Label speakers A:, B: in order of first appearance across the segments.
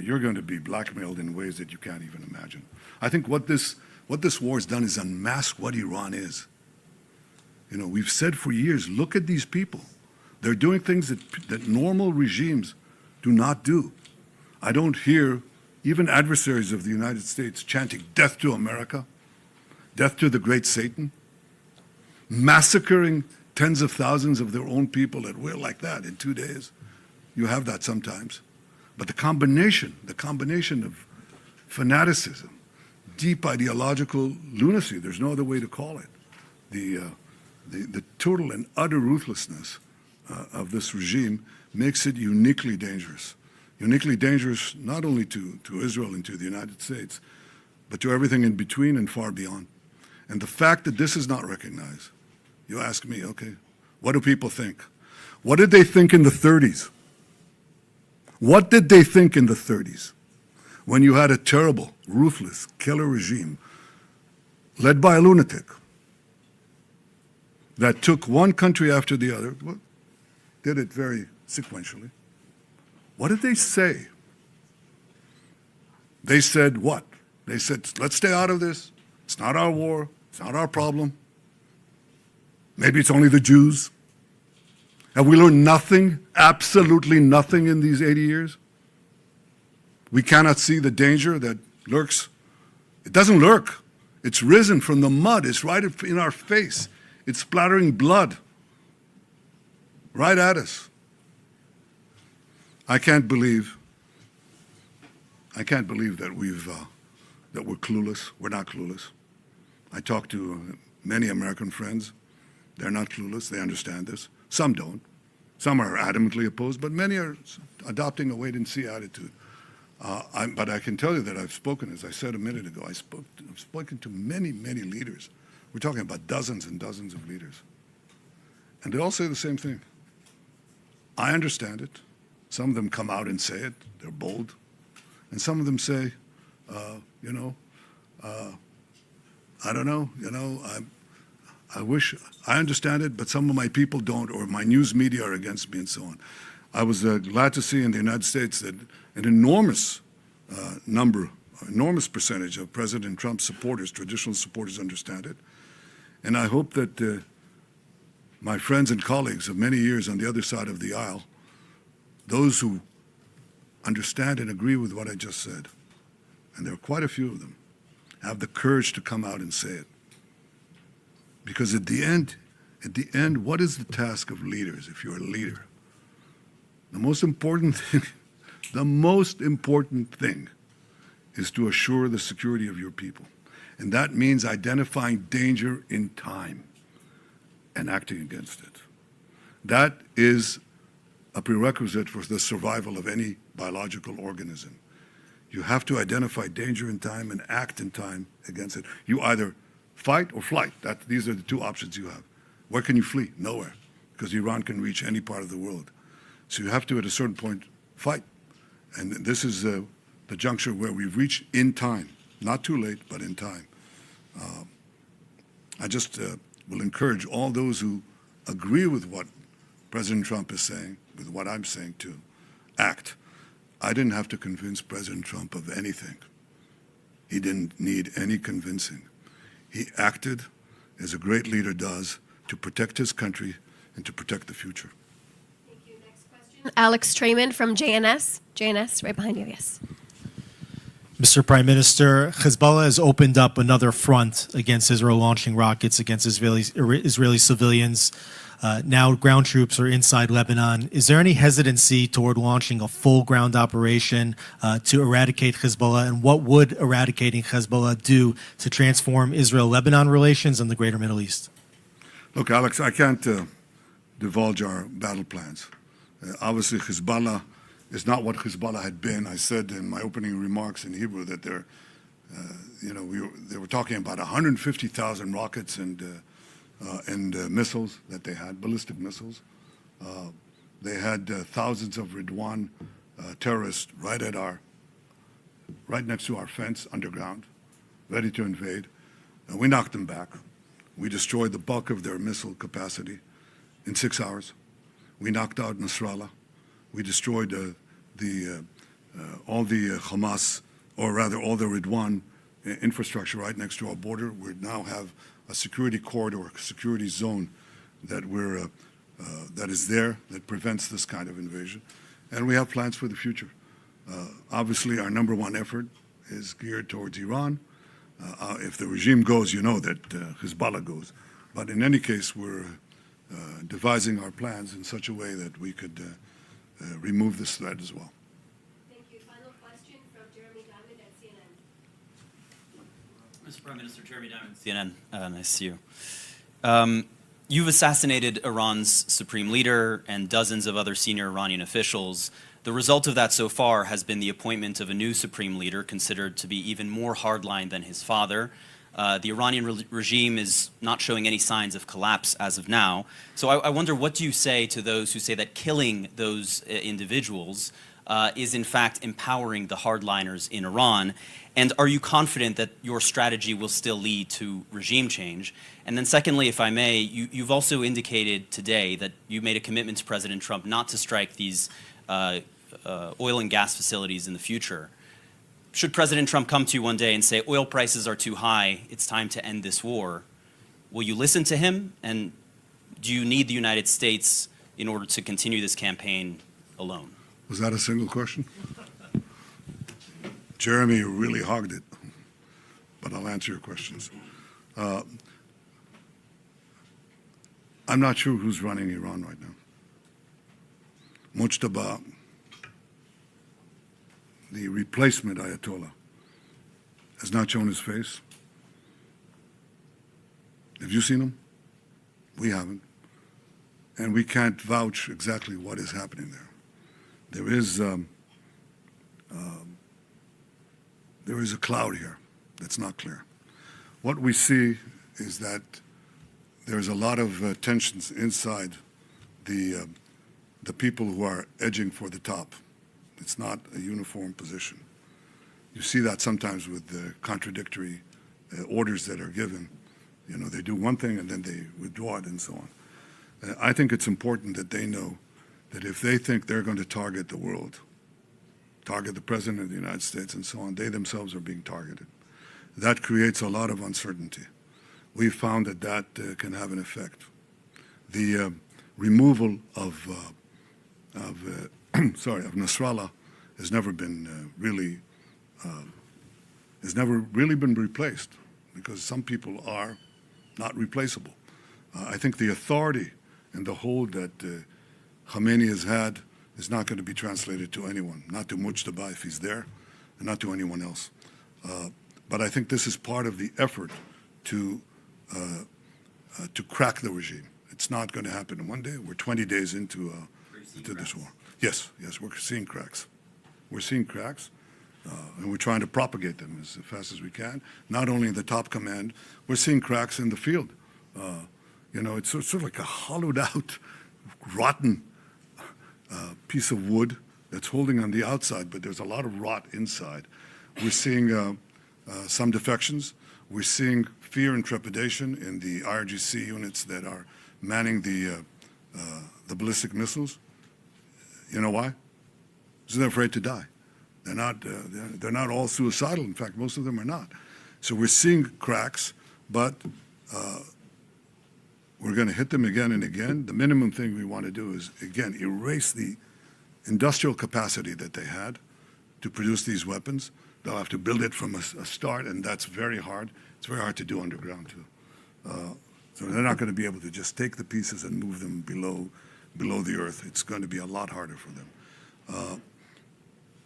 A: you're going to be blackmailed in ways that you can't even imagine. I think what this war has done is unmask what Iran is. You know, we've said for years, look at these people. They're doing things that normal regimes do not do. I don't hear even adversaries of the United States chanting death to America, death to the great Satan, massacring tens of thousands of their own people at will like that in 2 days. You have that sometimes. But the combination of fanaticism, deep ideological lunacy, there's no other way to call it, the total and utter ruthlessness of this regime makes it uniquely dangerous. Uniquely dangerous not only to Israel and to the United States, but to everything in between and far beyond. And the fact that this is not recognized, you ask me, okay, what do people think? What did they think in the 30s? What did they think in the 30s when you had a terrible, ruthless, killer regime led by a lunatic that took one country after the other, did it very sequentially? What did they say? They said what? They said, let's stay out of this. It's not our war. It's not our problem. Maybe it's only the Jews. Have we learned nothing, absolutely nothing in these 80 years? We cannot see the danger that lurks. It doesn't lurk. It's risen from the mud. It's right in our face. It's splattering blood right at us. I can't believe that we're clueless. We're not clueless. I talk to many American friends. They're not clueless. They understand this. Some don't. Some are adamantly opposed, but many are adopting a wait-and-see attitude. But I can tell you that I've spoken, as I said a minute ago, I've spoken to many, many leaders. We're talking about dozens and dozens of leaders. And they all say the same thing. I understand it. Some of them come out and say it. They're bold. And some of them say, I don't know, I wish, I understand it, but some of my people don't, or my news media are against me and so on. I was glad to see in the United States that an enormous enormous percentage of President Trump's supporters, traditional supporters, understand it. And I hope that my friends and colleagues of many years on the other side of the aisle, those who understand and agree with what I just said, and there are quite a few of them, have the courage to come out and say it. Because at the end, what is the task of leaders if you're a leader? The most important thing is to assure the security of your people. And that means identifying danger in time and acting against it. That is a prerequisite for the survival of any biological organism. You have to identify danger in time and act in time against it. You either fight or flight. These are the two options you have. Where can you flee? Nowhere, because Iran can reach any part of the world. So you have to, at a certain point, fight. And this is the juncture where we've reached in time. Not too late, but in time. I just will encourage all those who agree with what President Trump is saying, with what I'm saying too, act. I didn't have to convince President Trump of anything. He didn't need any convincing. He acted as a great leader does to protect his country and to protect the future.
B: Thank you. Next question, Alex Trayman from JNS. JNS, right behind you, yes.
C: Mr. Prime Minister, Hezbollah has opened up another front against Israel, launching rockets against Israeli civilians. Now ground troops are inside Lebanon. Is there any hesitancy toward launching a full ground operation to eradicate Hezbollah? And what would eradicating Hezbollah do to transform Israel-Lebanon relations and the greater Middle East?
A: Look, Alex, I can't divulge our battle plans. Obviously, Hezbollah is not what Hezbollah had been. I said in my opening remarks in Hebrew that they were talking about 150,000 rockets and missiles that they had, ballistic missiles. They had thousands of Ridwan terrorists right next to our fence underground, ready to invade. We knocked them back. We destroyed the bulk of their missile capacity in 6 hours. We knocked out Nasrallah. We destroyed the all the Hamas, or rather all the Ridwan infrastructure right next to our border. We now have a security corridor, a security zone that that is there, that prevents this kind of invasion. And we have plans for the future. Obviously, our number one effort is geared towards Iran. If the regime goes, you know that Hezbollah goes. But in any case, we're devising our plans in such a way that we could remove this threat as well.
B: Thank you. Final question from Jeremy Diamond at CNN.
D: Mr. Prime Minister, Jeremy Diamond, CNN. Nice to see you. You've assassinated Iran's supreme leader and dozens of other senior Iranian officials. The result of that so far has been the appointment of a new supreme leader considered to be even more hardline than his father. The Iranian regime is not showing any signs of collapse as of now. So I wonder, what do you say to those who say that killing those individuals is in fact empowering the hardliners in Iran? And are you confident that your strategy will still lead to regime change? And then secondly, if I may, you've also indicated today that you made a commitment to President Trump not to strike these oil and gas facilities in the future. Should President Trump come to you one day and say, oil prices are too high, it's time to end this war, will you listen to him? And do you need the United States in order to continue this campaign alone?
A: Was that a single question? Jeremy really hogged it, but I'll answer your questions. I'm not sure who's running Iran right now. Mujtaba, the replacement Ayatollah, has not shown his face. Have you seen him? We haven't. And we can't vouch exactly what is happening there. There is a cloud here that's not clear. What we see is that there's a lot of tensions inside the people who are edging for the top. It's not a uniform position. You see that sometimes with the contradictory orders that are given. You know, they do one thing and then they withdraw it and so on. I think it's important that they know that if they think they're going to target the world, target the President of the United States and so on, they themselves are being targeted. That creates a lot of uncertainty. We've found that that can have an effect. The removal of Nasrallah has never been really been replaced, because some people are not replaceable. I think the authority and the hold that Khamenei has had is not going to be translated to anyone, not to Mujtaba if he's there, and not to anyone else. But I think this is part of the effort to crack the regime. It's not going to happen in one day. We're 20 days into this war. Yes, we're seeing cracks. We're seeing cracks, and we're trying to propagate them as fast as we can. Not only in the top command, we're seeing cracks in the field. You know, it's sort of like a hollowed out, rotten piece of wood that's holding on the outside, but there's a lot of rot inside. We're seeing some defections. We're seeing fear and trepidation in the IRGC units that are manning the ballistic missiles. You know why? Because they're afraid to die. They're not all suicidal. In fact, most of them are not. So we're seeing cracks, but we're going to hit them again and again. The minimum thing we want to do is, again, erase the industrial capacity that they had to produce these weapons. They'll have to build it from a start, and that's very hard. It's very hard to do underground, too. So they're not going to be able to just take the pieces and move them below the earth. It's going to be a lot harder for them.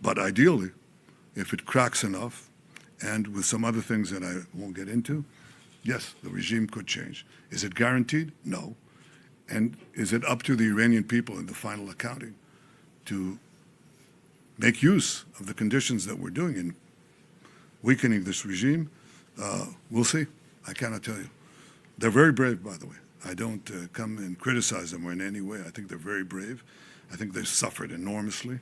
A: But ideally, if it cracks enough, and with some other things that I won't get into, yes, the regime could change. Is it guaranteed? No. And is it up to the Iranian people in the final accounting to make use of the conditions that we're doing in weakening this regime? We'll see. I cannot tell you. They're very brave, by the way. I don't come and criticize them in any way. I think they're very brave. I think they've suffered enormously.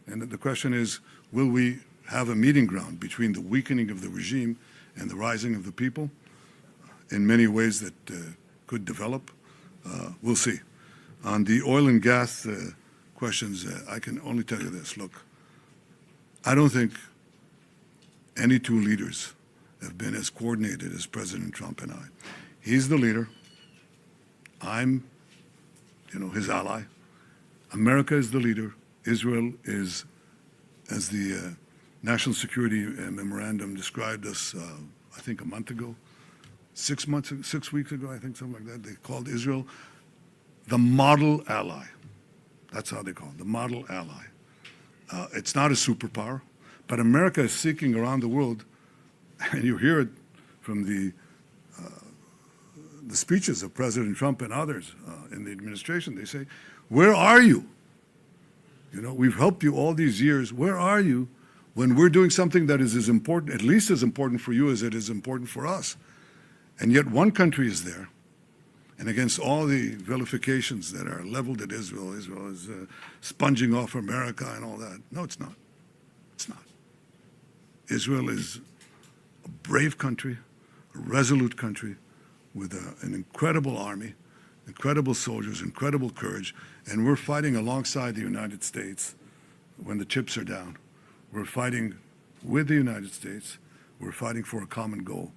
A: And the question is, will we have a meeting ground between the weakening of the regime and the rising of the people in many ways that could develop? We'll see. On the oil and gas questions, I can only tell you this. Look, I don't think any two leaders have been as coordinated as President Trump and I. He's the leader. I'm, his ally. America is the leader. Israel is, as the National Security Memorandum described us, I think a month ago, 6 weeks ago, I think, something like that. They called Israel the model ally. That's how they call it, the model ally. It's not a superpower, but America is seeking around the world, and you hear it from the speeches of President Trump and others in the administration. They say, where are you? We've helped you all these years. Where are you when we're doing something that is as important, at least as important for you as it is important for us? And yet one country is there, and against all the vilifications that are leveled at Israel, Israel is sponging off America and all that. No, it's not. It's not. Israel is a brave country, a resolute country, with an incredible army, incredible soldiers, incredible courage, and we're fighting alongside the United States when the chips are down. We're fighting with the United States. We're fighting for a common goal.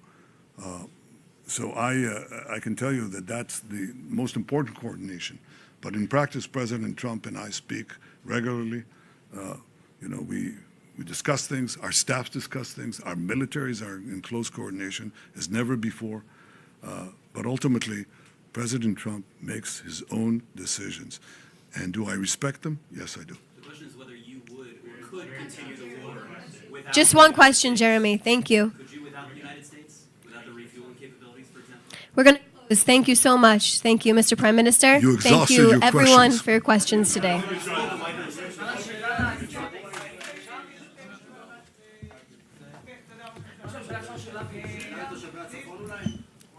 A: So I can tell you that that's the most important coordination. But in practice, President Trump and I speak regularly. We discuss things, our staffs discuss things, our militaries are in close coordination as never before. But ultimately, President Trump makes his own decisions. And do I respect them? Yes, I do.
D: The question is whether you would or could continue the war without...
B: Just one question, Jeremy. Thank you.
D: Could you without the United States? Without the refueling capabilities, for example?
B: We're going to close. Thank you so much. Thank you, Mr. Prime Minister.
A: You
B: Thank
A: exhausted
B: you,
A: your
B: everyone,
A: questions.
B: for your questions today.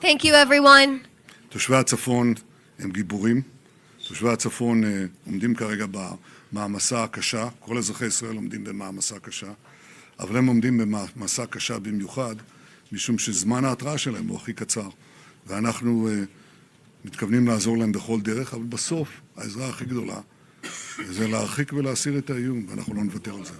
B: Thank you, everyone.
A: תושבי הצפון הם גיבורים. תושבי הצפון עומדים כרגע במעמסה הקשה. כל אזרחי ישראל עומדים במעמסה קשה. אבל הם עומדים במעמסה קשה במיוחד, משום שזמן ההתראה שלהם הוא הכי קצר. ואנחנו מתכוונים לעזור להם בכל דרך, אבל בסוף העזרה הכי גדולה זה להרחיק ולהסיר את האיום, ואנחנו לא נוותר על זה.